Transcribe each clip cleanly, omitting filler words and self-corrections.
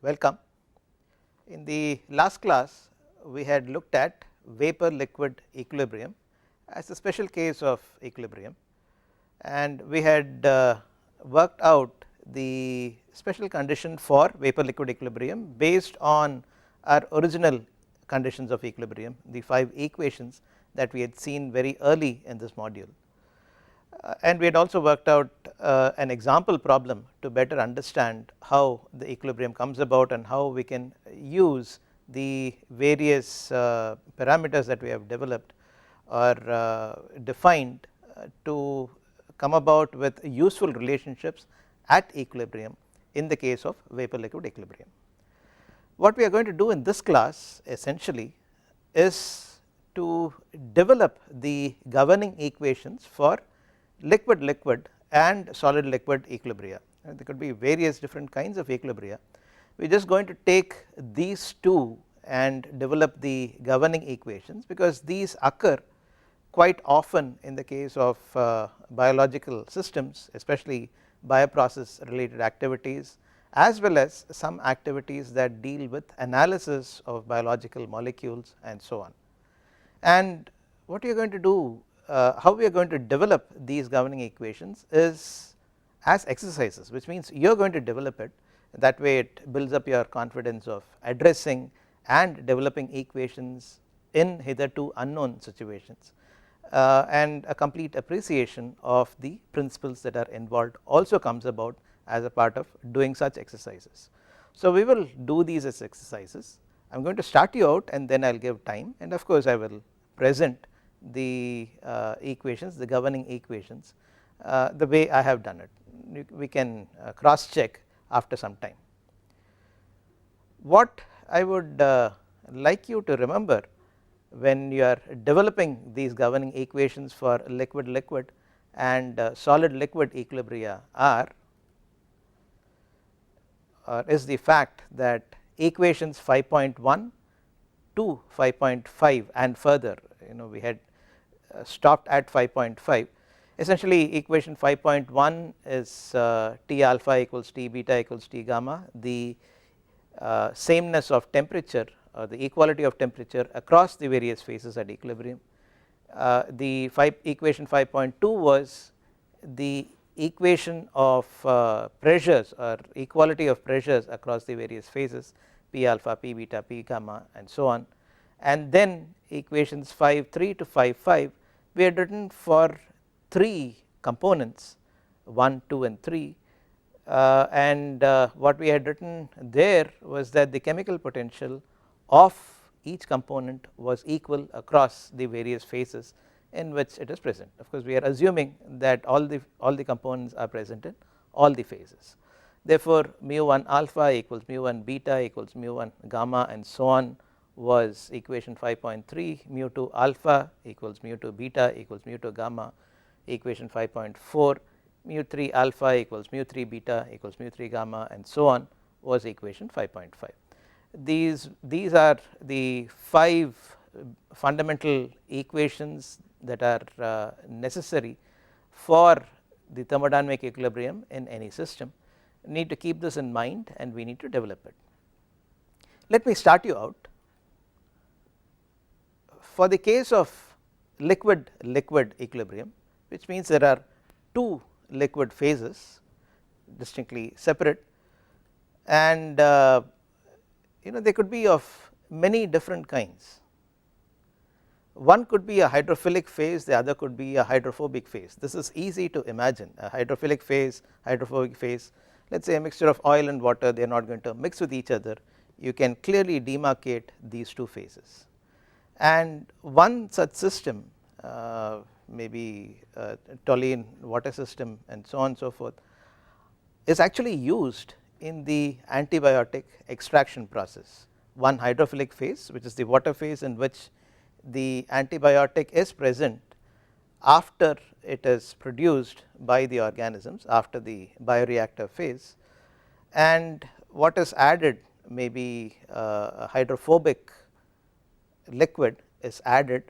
welcome. In the last class we had looked at vapor liquid equilibrium as a special case of equilibrium, and we had worked out the special condition for vapor liquid equilibrium based on our original conditions of equilibrium, the 5 equations that we had seen very early in this module. And we had also worked out an example problem to better understand how the equilibrium comes about and how we can use the various parameters that we have developed or defined to come about with useful relationships at equilibrium in the case of vapor liquid equilibrium. What we are going to do in this class essentially is to develop the governing equations for liquid liquid and solid liquid equilibria. There could be various different kinds of equilibria. We are just going to take these two and develop the governing equations, because these occur quite often in the case of biological systems, especially bioprocess related activities, as well as some activities that deal with analysis of biological molecules and so on. And what we are going to do, how we are going to develop these governing equations is as exercises, which means you are going to develop it. That way it builds up your confidence of addressing and developing equations in hitherto unknown situations, and a complete appreciation of the principles that are involved also comes about as a part of doing such exercises. So we will do these as exercises. I am going to start you out and then I will give time, and of course I will present the equations, the governing equations, the way I have done it. We can cross check after some time. What I would like you to remember when you are developing these governing equations for liquid liquid and solid liquid equilibria is the fact that equations 5.1 to 5.5 and further, we had stopped at 5.5. Essentially equation 5.1 is T alpha equals T beta equals T gamma, the sameness of temperature or the equality of temperature across the various phases at equilibrium. The equation 5.2 was the equation of pressures or equality of pressures across the various phases, P alpha, P beta, P gamma and so on. And then equations 5.3 to 5.5 we had written for 3 components, 1, 2 and 3, and what we had written there was that the chemical potential of each component was equal across the various phases in which it is present. Of course we are assuming that all the components are present in all the phases. Therefore mu1 alpha equals mu1 beta equals mu1 gamma and so on was equation 5.3, mu2 alpha equals mu2 beta equals mu2 gamma, equation 5.4, mu3 alpha equals mu3 beta equals mu3 gamma and so on was equation 5.5. These are the 5 fundamental equations that are necessary for the thermodynamic equilibrium in any system. We need to keep this in mind and we need to develop it. Let me start you out. For the case of liquid liquid equilibrium, which means there are 2 liquid phases distinctly separate, and they could be of many different kinds. One could be a hydrophilic phase, the other could be a hydrophobic phase. This is easy to imagine. A hydrophilic phase, hydrophobic phase, let us say a mixture of oil and water, they are not going to mix with each other. You can clearly demarcate these 2 phases. And one such system, maybe a toluene water system and so on and so forth, is actually used in the antibiotic extraction process. One hydrophilic phase, which is the water phase in which the antibiotic is present after it is produced by the organisms after the bioreactor phase, and what is added, maybe a hydrophobic liquid is added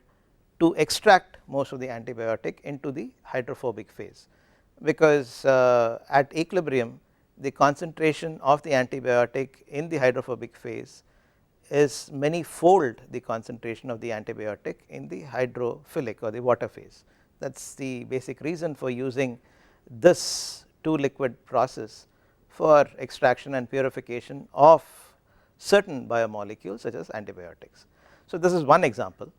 to extract most of the antibiotic into the hydrophobic phase, because at equilibrium the concentration of the antibiotic in the hydrophobic phase is many fold the concentration of the antibiotic in the hydrophilic or the water phase. That is the basic reason for using this 2 liquid process for extraction and purification of certain biomolecules such as antibiotics. So, this is one example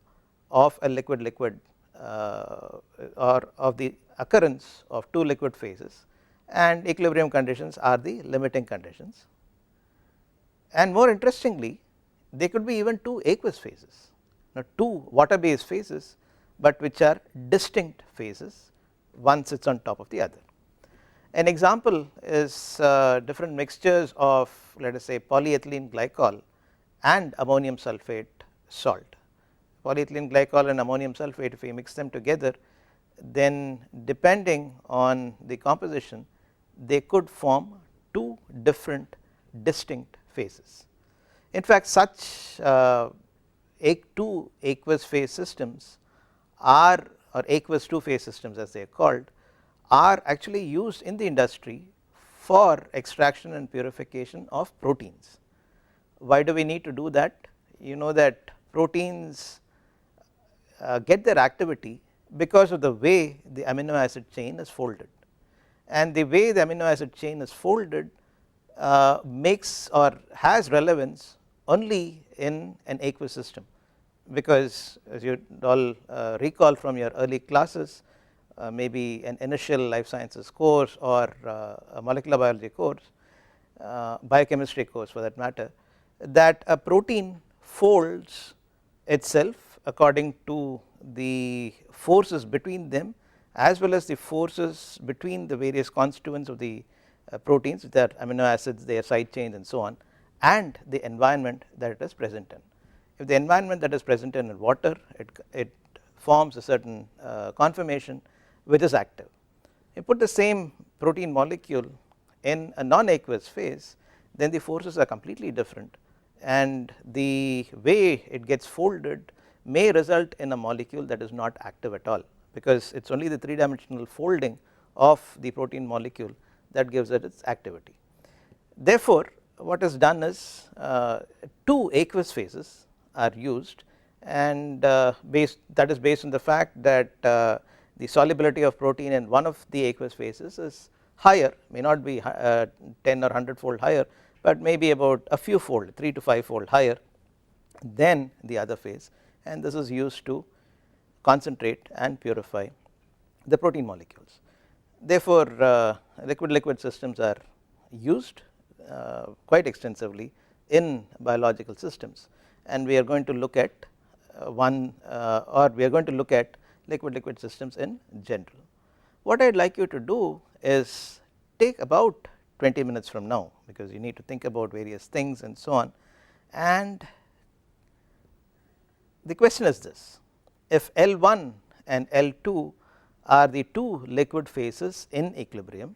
of a liquid liquid or of the occurrence of 2 liquid phases, and equilibrium conditions are the limiting conditions. And more interestingly, they could be even 2 aqueous phases, now 2 water based phases, but which are distinct phases, one sits on top of the other. An example is different mixtures of, let us say, polyethylene glycol and ammonium sulphate salt. Polyethylene glycol and ammonium sulphate, if we mix them together, then depending on the composition, they could form 2 different distinct phases. In fact, such 2 aqueous phase systems are, or aqueous 2 phase systems as they are called, are actually used in the industry for extraction and purification of proteins. Why do we need to do that? You know that proteins get their activity because of the way the amino acid chain is folded, and the way the amino acid chain is folded makes or has relevance only in an aqueous system, because as you all recall from your early classes, maybe an initial life sciences course or a molecular biology course, biochemistry course for that matter, that a protein folds itself according to the forces between them as well as the forces between the various constituents of the proteins, their amino acids, their side chains and so on, and the environment that it is present in. If the environment that is present in water, it forms a certain conformation which is active. You put the same protein molecule in a non-aqueous phase, then the forces are completely different, and the way it gets folded may result in a molecule that is not active at all, because it is only the 3-dimensional folding of the protein molecule that gives it its activity. Therefore, what is done is 2 aqueous phases are used, and that is based on the fact that the solubility of protein in one of the aqueous phases is higher, may not be 10 or 100 fold higher, but maybe about a few fold, 3 to 5 fold higher than the other phase, and this is used to concentrate and purify the protein molecules. Therefore, liquid liquid systems are used quite extensively in biological systems, and we are going to look at we are going to look at liquid liquid systems in general. What I would like you to do is take about 20 minutes from now, because you need to think about various things and so on, and the question is this: if L1 and L2 are the 2 liquid phases in equilibrium,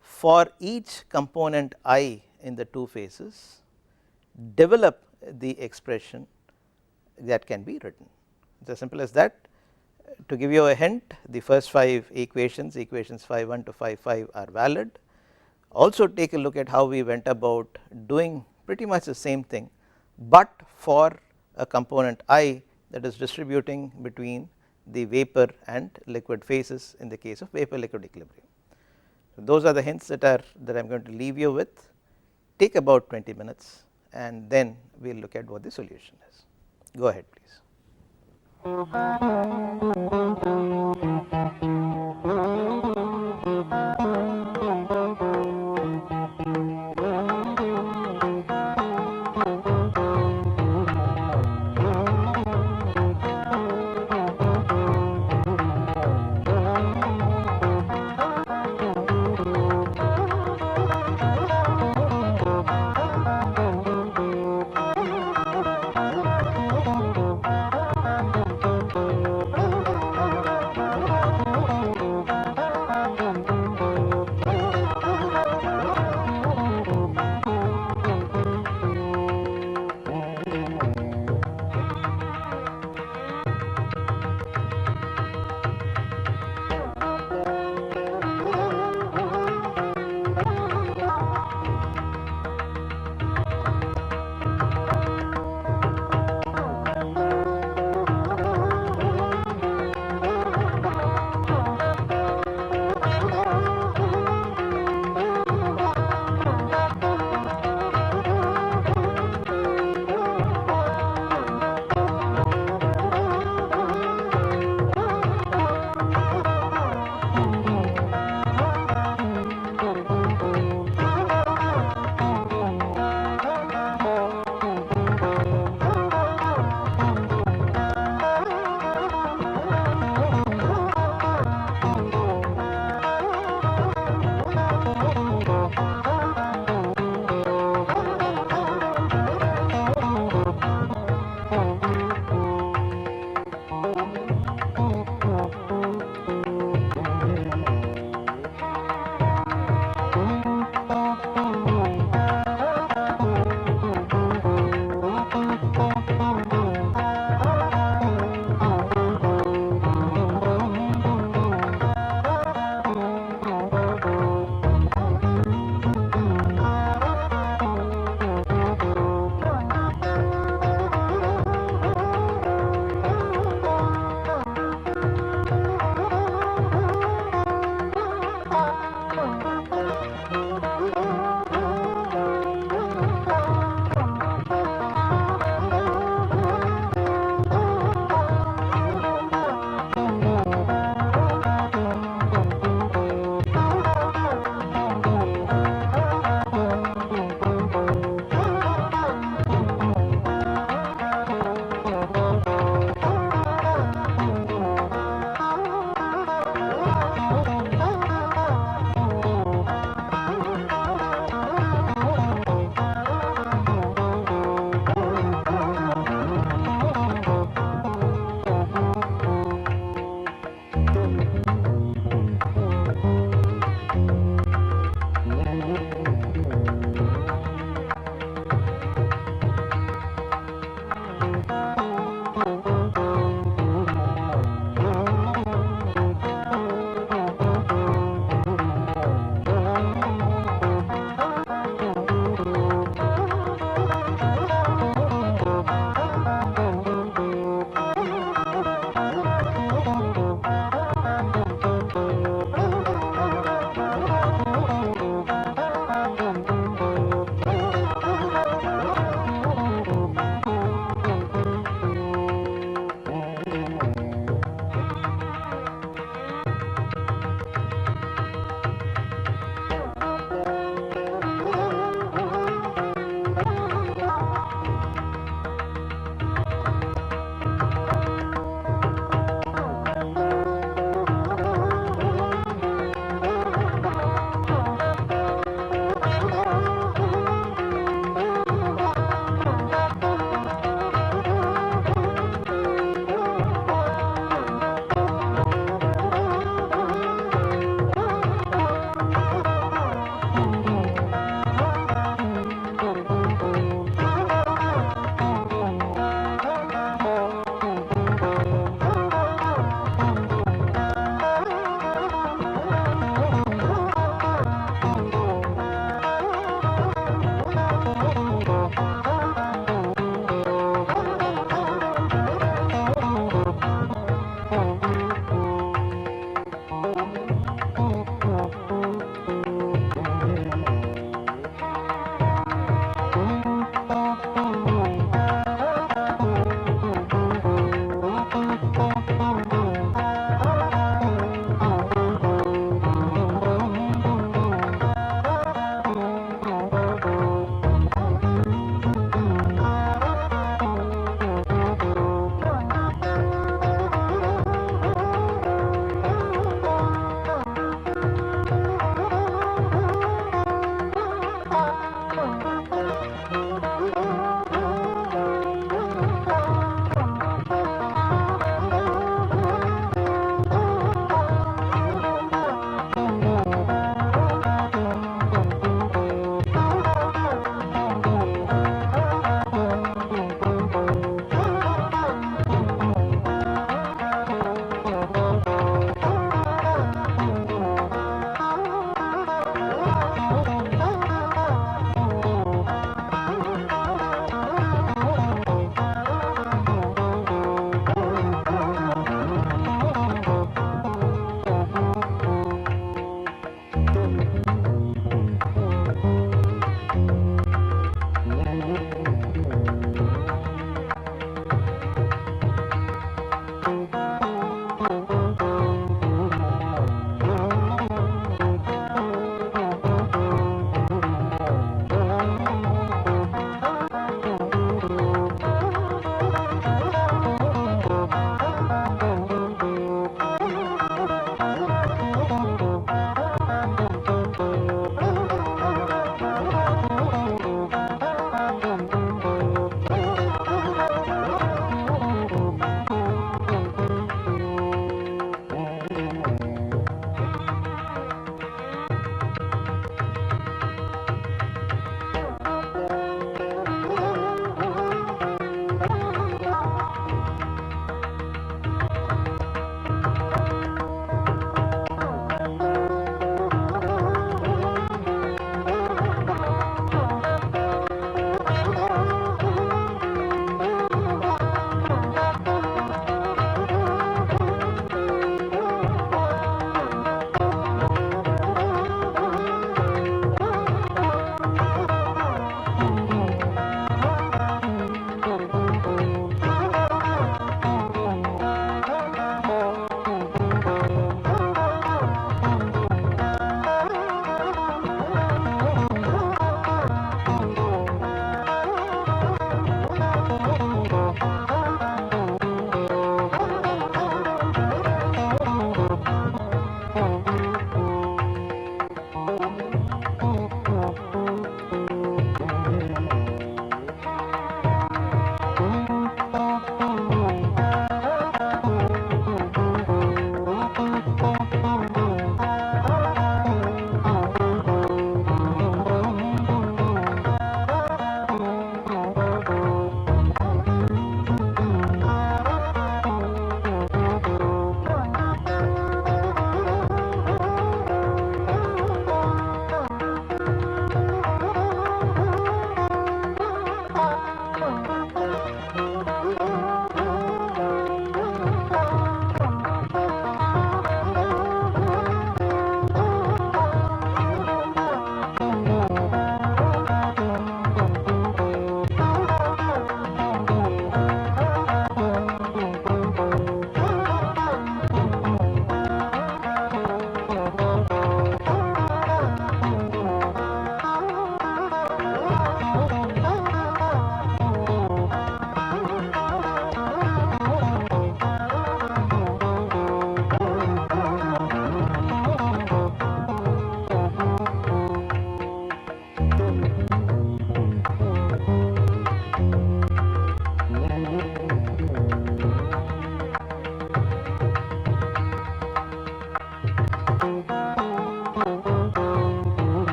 for each component I in the 2 phases, develop the expression that can be written. It is as simple as that. To give you a hint, the first 5 equations 5.1 to 5.5 are valid. Also take a look at how we went about doing pretty much the same thing, but for a component I that is distributing between the vapor and liquid phases in the case of vapor liquid equilibrium. So, those are the hints that I am going to leave you with. Take about 20 minutes and then we will look at what the solution is. Go ahead please.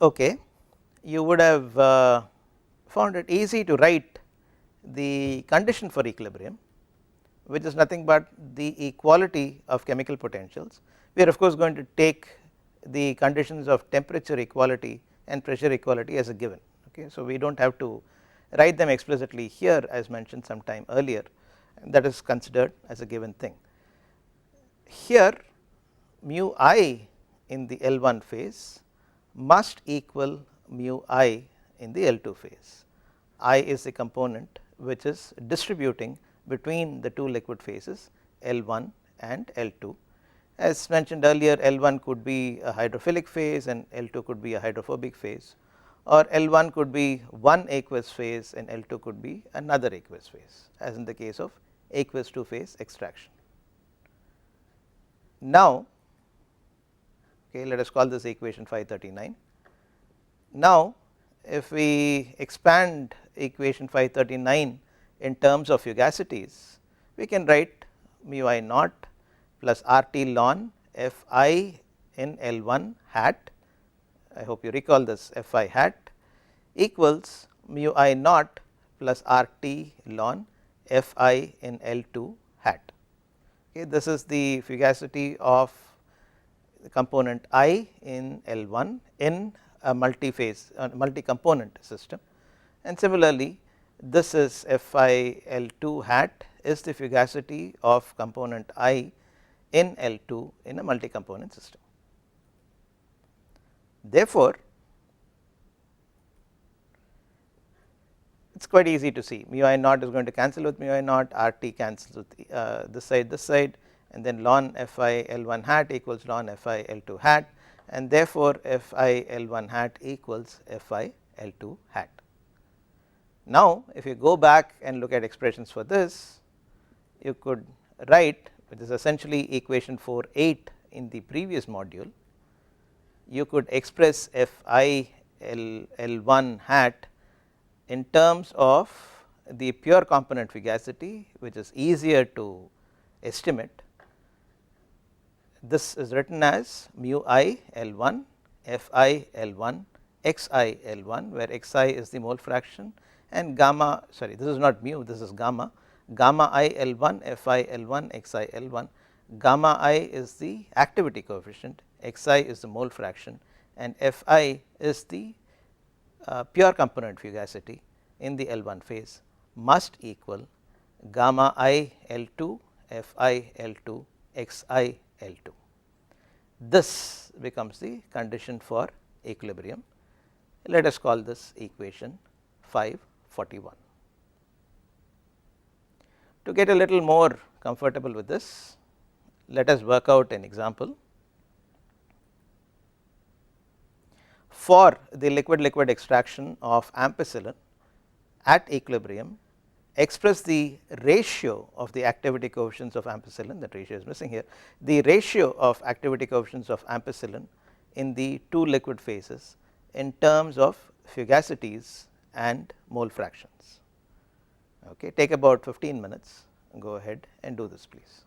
okay, you would have found it easy to write the condition for equilibrium, which is nothing but the equality of chemical potentials. We are of course going to take the conditions of temperature equality and pressure equality as a given. Okay, so we do not have to write them explicitly here as mentioned some time earlier, and that is considered as a given thing. Here mu I in the L1 phase must equal mu I in the L2 phase. I is the component which is distributing between the two liquid phases L1 and L2. As mentioned earlier, L1 could be a hydrophilic phase and L2 could be a hydrophobic phase, or L1 could be one aqueous phase and L2 could be another aqueous phase, as in the case of aqueous two phase extraction. Now, okay, let us call this equation 539. Now, if we expand equation 539 in terms of fugacities, we can write mu I naught plus RT ln Fi in L1 hat, I hope you recall this Fi hat, equals mu I naught plus RT ln Fi in L2 hat. Okay, this is the fugacity of the component I in L1 in a multi-phase multi-component system, and similarly this is Fi L2 hat is the fugacity of component I in L2 in a multi-component system. Therefore, it is quite easy to see mu I naught is going to cancel with mu I naught, RT cancels with this side, and then ln Fi L1 hat equals ln Fi L2 hat, and therefore Fi L1 hat equals Fi L2 hat. Now, if you go back and look at expressions for this, you could write, which is essentially equation 4.8 in the previous module, you could express Fi L1 hat in terms of the pure component fugacity, which is easier to estimate. This is written as mu I L1 Fi L1 Xi L1, where Xi is the mole fraction and gamma, sorry, this is not mu, this is gamma, gamma I L1 Fi L1 Xi L1, gamma I is the activity coefficient, Xi is the mole fraction, and Fi is the pure component fugacity in the L1 phase must equal gamma I L2 Fi L2 Xi L2. This becomes the condition for equilibrium. Let us call this equation 541. To get a little more comfortable with this, let us work out an example. For the liquid-liquid extraction of ampicillin at equilibrium, express the ratio of the activity coefficients of ampicillin, that ratio is missing here, the ratio of activity coefficients of ampicillin in the two liquid phases in terms of fugacities and mole fractions. Okay, take about 15 minutes, go ahead and do this please.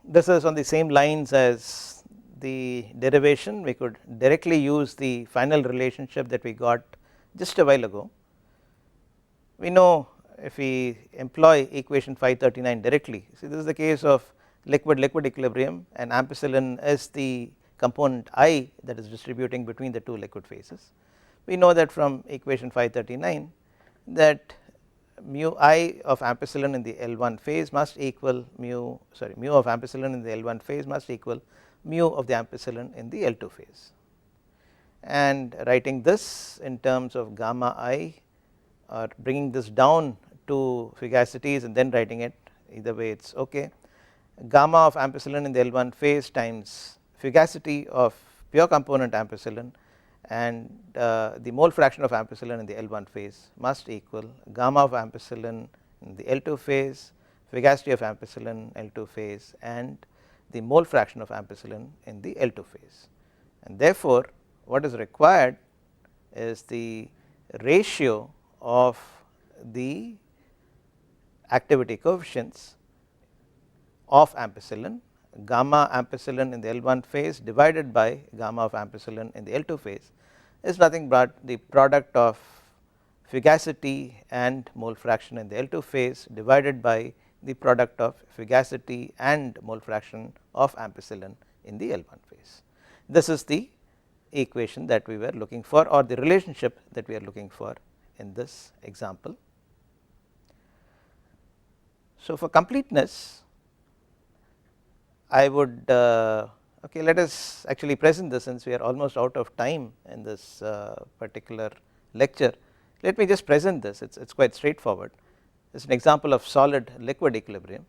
This is on the same lines as the derivation. We could directly use the final relationship that we got just a while ago. We know if we employ equation 539 directly, see this is the case of liquid equilibrium, and ampicillin is the component I that is distributing between the two liquid phases. We know that from equation 539 that mu I of ampicillin in the L1 phase must equal mu of ampicillin in the L1 phase must equal mu of the ampicillin in the L2 phase, and writing this in terms of gamma I, or bringing this down to fugacities and then writing it, either way it is okay. Gamma of ampicillin in the L1 phase times fugacity of pure component ampicillin and the mole fraction of ampicillin in the L1 phase must equal gamma of ampicillin in the L2 phase, fugacity of ampicillin L2 phase, and the mole fraction of ampicillin in the L2 phase. And therefore, what is required is the ratio of the activity coefficients of ampicillin, gamma ampicillin in the L1 phase divided by gamma of ampicillin in the L2 phase is nothing but the product of fugacity and mole fraction in the L2 phase divided by the product of fugacity and mole fraction of ampicillin in the L1 phase. This is the equation that we were looking for, or the relationship that we are looking for in this example. So, for completeness, I would okay, let us actually present this, since we are almost out of time in this particular lecture. Let me just present this. It's quite straightforward. It's an example of solid liquid equilibrium.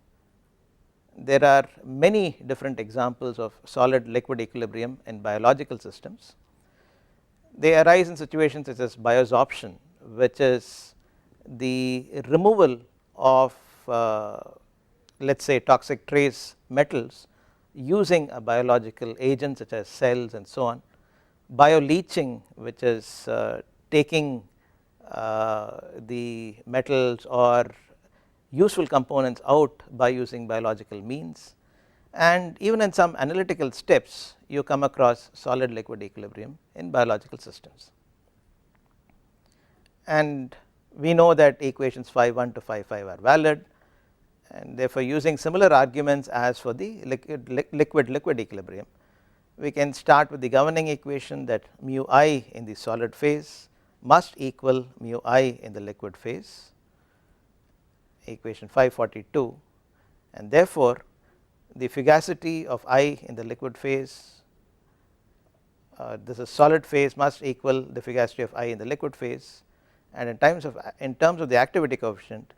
There are many different examples of solid liquid equilibrium in biological systems. They arise in situations such as biosorption, which is the removal of let us say toxic trace metals using a biological agent such as cells and so on. Bioleaching, which is taking the metals or useful components out by using biological means, and even in some analytical steps you come across solid liquid equilibrium in biological systems. And we know that equations phi 1 to phi 5 are valid, and therefore using similar arguments as for the liquid equilibrium, we can start with the governing equation that mu I in the solid phase must equal mu I in the liquid phase, equation 542, and therefore the fugacity of I in the liquid phase, this is solid phase, must equal the fugacity of I in the liquid phase, and in terms of the activity coefficient,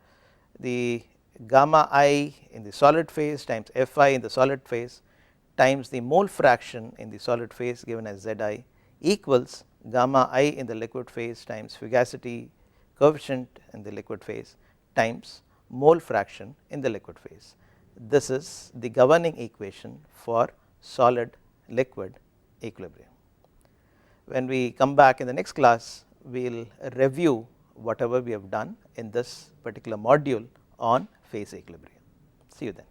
the gamma I in the solid phase times Fi in the solid phase times the mole fraction in the solid phase given as Zi equals gamma I in the liquid phase times fugacity coefficient in the liquid phase times mole fraction in the liquid phase. This is the governing equation for solid liquid equilibrium. When we come back in the next class, we will review whatever we have done in this particular module on phase equilibrium. See you then.